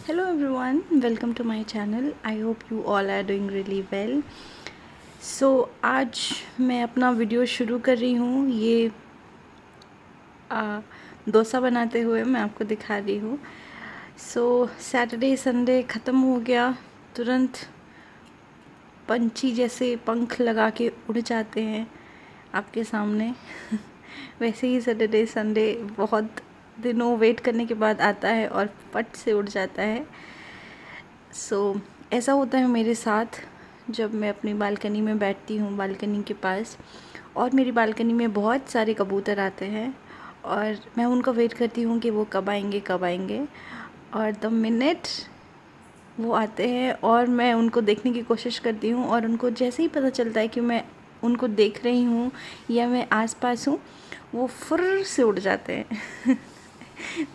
Hello everyone, welcome to my channel. I hope you all are doing really well. आज मैं अपना video शुरू कर रही हूँ। ये डोसा बनाते हुए मैं आपको दिखा रही हूँ। सैटरडे संडे ख़त्म हो गया, तुरंत पंछी जैसे पंख लगा के उड़ जाते हैं आपके सामने। वैसे ही सैटरडे संडे बहुत दिनों वेट करने के बाद आता है और फट से उड़ जाता है। ऐसा होता है मेरे साथ जब मैं अपनी बालकनी में बैठती हूँ, बालकनी के पास, और मेरी बालकनी में बहुत सारे कबूतर आते हैं और मैं उनका वेट करती हूँ कि वो कब आएंगे। और द मिनट वो आते हैं और मैं उनको देखने की कोशिश करती हूँ और उनको जैसे ही पता चलता है कि मैं उनको देख रही हूँ या मैं आसपास हूँ, वो फुर्र से उड़ जाते हैं।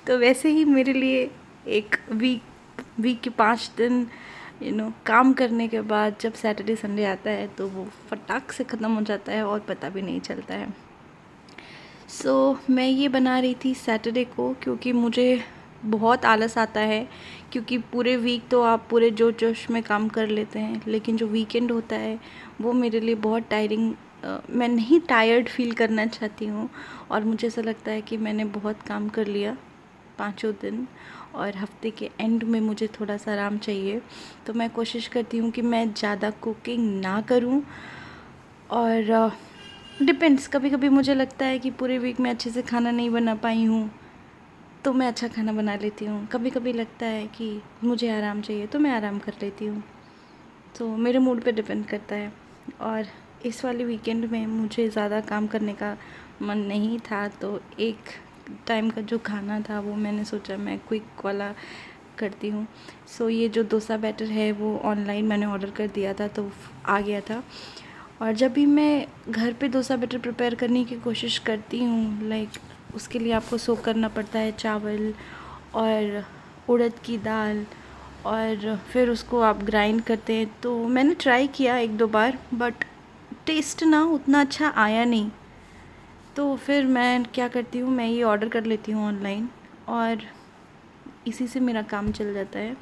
तो वैसे ही मेरे लिए एक वीक के 5 दिन काम करने के बाद जब सैटरडे संडे आता है तो वो फटाक से ख़त्म हो जाता है और पता भी नहीं चलता है। मैं ये बना रही थी सैटरडे को क्योंकि मुझे बहुत आलस आता है, क्योंकि पूरे वीक तो आप पूरे जोश में काम कर लेते हैं, लेकिन जो वीकेंड होता है वो मेरे लिए बहुत टायरिंग, मैं नहीं टायर्ड फील करना चाहती हूँ और मुझे ऐसा लगता है कि मैंने बहुत काम कर लिया 5 दिन और हफ्ते के एंड में मुझे थोड़ा सा आराम चाहिए। तो मैं कोशिश करती हूँ कि मैं ज़्यादा कुकिंग ना करूँ और डिपेंड्स, कभी कभी मुझे लगता है कि पूरे वीक में अच्छे से खाना नहीं बना पाई हूँ तो मैं अच्छा खाना बना लेती हूँ। कभी कभी लगता है कि मुझे आराम चाहिए तो मैं आराम कर लेती हूँ। तो मेरे मूड पे डिपेंड करता है। और इस वाले वीकेंड में मुझे ज़्यादा काम करने का मन नहीं था, तो एक टाइम का जो खाना था वो मैंने सोचा मैं क्विक वाला करती हूँ। ये जो डोसा बैटर है वो ऑनलाइन मैंने ऑर्डर कर दिया था तो आ गया था। और जब भी मैं घर पे डोसा बैटर प्रिपेयर करने की कोशिश करती हूँ, उसके लिए आपको सोक करना पड़ता है चावल और उड़द की दाल, और फिर उसको आप ग्राइंड करते हैं। तो मैंने ट्राई किया 1-2 बार, बट टेस्ट ना उतना अच्छा आया नहीं। तो फिर मैं क्या करती हूँ, मैं ये ऑर्डर कर लेती हूँ ऑनलाइन और इसी से मेरा काम चल जाता है।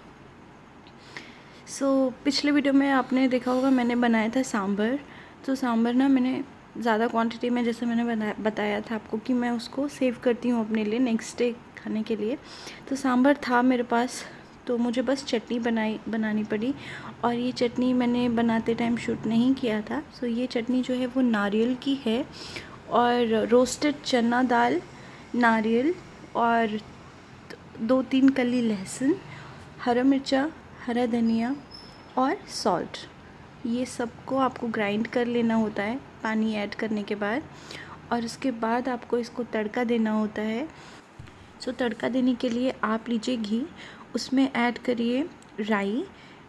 पिछले वीडियो में आपने देखा होगा मैंने बनाया था सांभर। तो सांभर ना मैंने ज़्यादा क्वांटिटी में, जैसे मैंने बताया था आपको कि मैं उसको सेव करती हूँ अपने लिए नेक्स्ट डे खाने के लिए। तो सांभर था मेरे पास, तो मुझे बस चटनी बनानी पड़ी। और ये चटनी मैंने बनाते टाइम शूट नहीं किया था। ये चटनी जो है वो नारियल की है और रोस्टेड चना दाल, नारियल और 2-3 कली लहसुन, हरा मिर्चा, हरा धनिया और सॉल्ट, ये सबको आपको ग्राइंड कर लेना होता है पानी ऐड करने के बाद। और उसके बाद आपको इसको तड़का देना होता है। तड़का देने के लिए आप लीजिए घी, उसमें ऐड करिए राई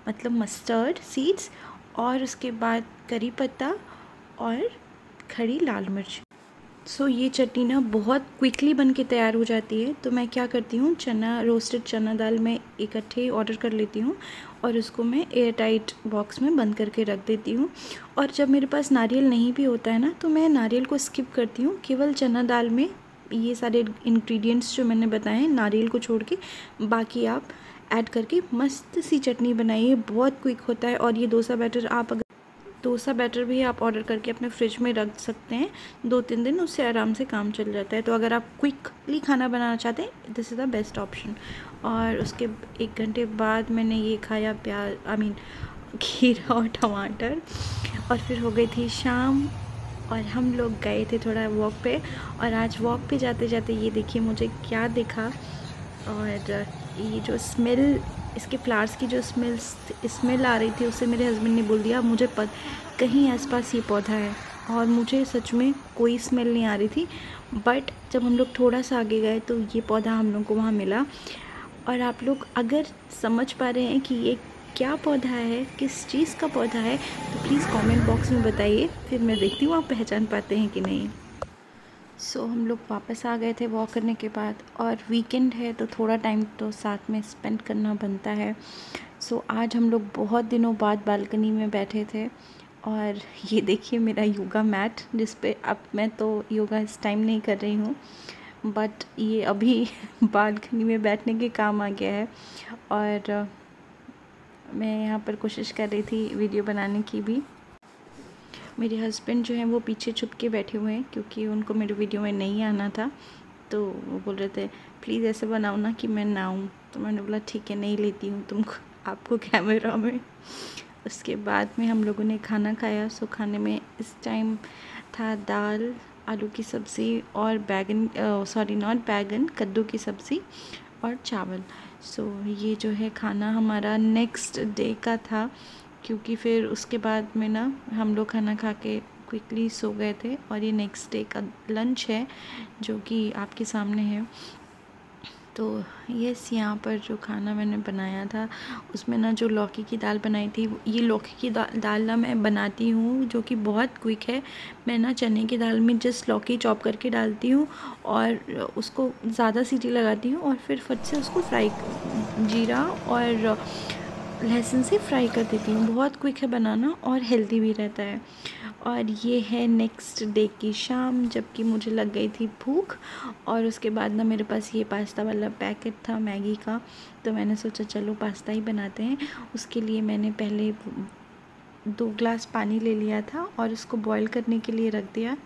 मतलब मस्टर्ड सीड्स, और उसके बाद करी पत्ता और खड़ी लाल मिर्च। ये चटनी ना बहुत क्विकली बन के तैयार हो जाती है। तो मैं क्या करती हूँ, रोस्टेड चना दाल में इकट्ठे ऑर्डर कर लेती हूँ और उसको मैं एयर टाइट बॉक्स में बंद करके रख देती हूँ। और जब मेरे पास नारियल नहीं भी होता है ना, तो मैं नारियल को स्किप करती हूँ, केवल चना दाल में ये सारे इंग्रेडिएंट्स जो मैंने बताए हैं नारियल को छोड़ के बाकी आप ऐड करके मस्त सी चटनी बनाइए। बहुत क्विक होता है। और ये डोसा बैटर भी आप ऑर्डर करके अपने फ्रिज में रख सकते हैं 2-3 दिन, उससे आराम से काम चल जाता है। तो अगर आप क्विकली खाना बनाना चाहते हैं, this is the best option. और उसके 1 घंटे बाद मैंने ये खाया खीरा और टमाटर। और फिर हो गई थी शाम और हम लोग गए थे थोड़ा वॉक पे। और आज वॉक पे जाते जाते ये देखिए मुझे क्या दिखा। और ये जो स्मेल, इसके फ्लावर्स की जो स्मेल आ रही थी, उससे मेरे हस्बैंड ने बोल दिया मुझे कहीं आसपास ये पौधा है। और मुझे सच में कोई स्मेल नहीं आ रही थी, बट जब हम लोग थोड़ा सा आगे गए तो ये पौधा हम लोग को वहाँ मिला। और आप लोग अगर समझ पा रहे हैं कि ये क्या पौधा है, किस चीज़ का पौधा है, तो प्लीज़ कमेंट बॉक्स में बताइए, फिर मैं देखती हूँ आप पहचान पाते हैं कि नहीं। हम लोग वापस आ गए थे वॉक करने के बाद, और वीकेंड है तो थोड़ा टाइम तो साथ में स्पेंड करना बनता है। आज हम लोग बहुत दिनों बाद बालकनी में बैठे थे और ये देखिए मेरा योगा मैट, जिस पे अब मैं तो योगा इस टाइम नहीं कर रही हूँ, बट ये अभी बालकनी में बैठने के काम आ गया है। और मैं यहाँ पर कोशिश कर रही थी वीडियो बनाने की भी। मेरे हस्बैंड जो हैं वो पीछे छुप के बैठे हुए हैं क्योंकि उनको मेरे वीडियो में नहीं आना था, तो वो बोल रहे थे प्लीज़ ऐसे बनाओ ना कि मैं ना आऊँ। तो मैंने बोला ठीक है, नहीं लेती हूँ तुमको, आपको कैमरा में। उसके बाद में हम लोगों ने खाना खाया। सो खाने में इस टाइम था दाल, आलू की सब्ज़ी और बैगन, सॉरी नॉट बैगन, कद्दू की सब्ज़ी और चावल। सो ये जो है खाना हमारा नेक्स्ट डे का था, क्योंकि फिर उसके बाद में ना हम लोग खाना खा के क्विकली सो गए थे। और ये नेक्स्ट डे का लंच है जो कि आपके सामने है। तो यस, यहाँ पर जो खाना मैंने बनाया था उसमें ना जो लौकी की दाल बनाई थी, ये लौकी की दाल ना मैं बनाती हूँ जो कि बहुत क्विक है। मैं ना चने की दाल में जस्ट लौकी चॉप करके डालती हूँ और उसको ज़्यादा सीटी लगाती हूँ और फिर फट से उसको फ्राई, जीरा और लहसुन से फ्राई कर देती हूँ। बहुत क्विक है बनाना और हेल्दी भी रहता है। और ये है नेक्स्ट डे की शाम, जबकि मुझे लग गई थी भूख। और उसके बाद ना मेरे पास ये पास्ता वाला पैकेट था मैगी का, तो मैंने सोचा चलो पास्ता ही बनाते हैं। उसके लिए मैंने पहले 2 ग्लास पानी ले लिया था और उसको बॉईल करने के लिए रख दिया।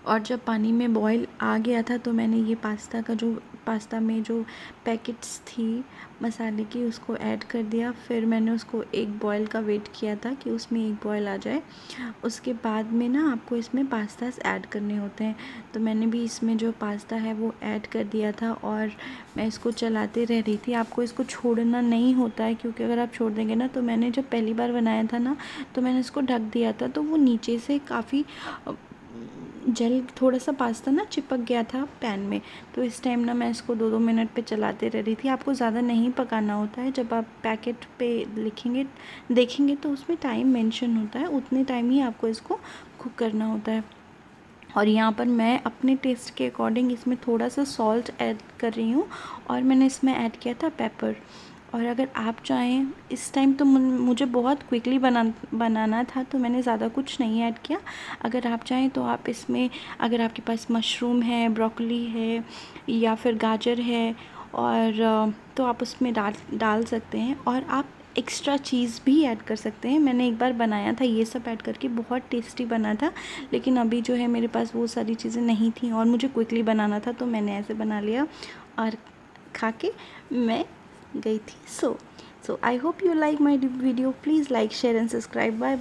और जब पानी में बॉईल आ गया था तो मैंने ये पास्ता में जो पैकेट्स थी मसाले की उसको ऐड कर दिया। फिर मैंने उसको एक बॉईल का वेट किया था कि उसमें एक बॉईल आ जाए। उसके बाद में ना आपको इसमें पास्तास ऐड करने होते हैं, तो मैंने भी इसमें जो पास्ता है वो ऐड कर दिया था और मैं इसको चलाते रह रही थी। आपको इसको छोड़ना नहीं होता है, क्योंकि अगर आप छोड़ देंगे ना, तो मैंने जब पहली बार बनाया था ना तो मैंने इसको ढक दिया था, तो वो नीचे से काफ़ी जल, थोड़ा सा पास्ता ना चिपक गया था पैन में। तो इस टाइम ना मैं इसको 2-2 मिनट पे चलाते रह रही थी। आपको ज़्यादा नहीं पकाना होता है, जब आप पैकेट पे देखेंगे तो उसमें टाइम मेंशन होता है, उतने टाइम ही आपको इसको कुक करना होता है। और यहाँ पर मैं अपने टेस्ट के अकॉर्डिंग इसमें थोड़ा सा सॉल्ट ऐड कर रही हूँ और मैंने इसमें ऐड किया था पेपर। और अगर आप चाहें, इस टाइम तो मुझे बहुत क्विकली बनाना था, तो मैंने ज़्यादा कुछ नहीं ऐड किया। अगर आप चाहें तो आप इसमें, अगर आपके पास मशरूम है, ब्रोकली है या फिर गाजर है और तो आप उसमें डाल सकते हैं। और आप एक्स्ट्रा चीज़ भी ऐड कर सकते हैं। मैंने एक बार बनाया था ये सब ऐड करके, बहुत टेस्टी बना था। लेकिन अभी जो है मेरे पास वो सारी चीज़ें नहीं थी और मुझे क्विकली बनाना था, तो मैंने ऐसे बना लिया और खा के मैं गई थी। So I hope you like my video. Please like, share and subscribe. Bye.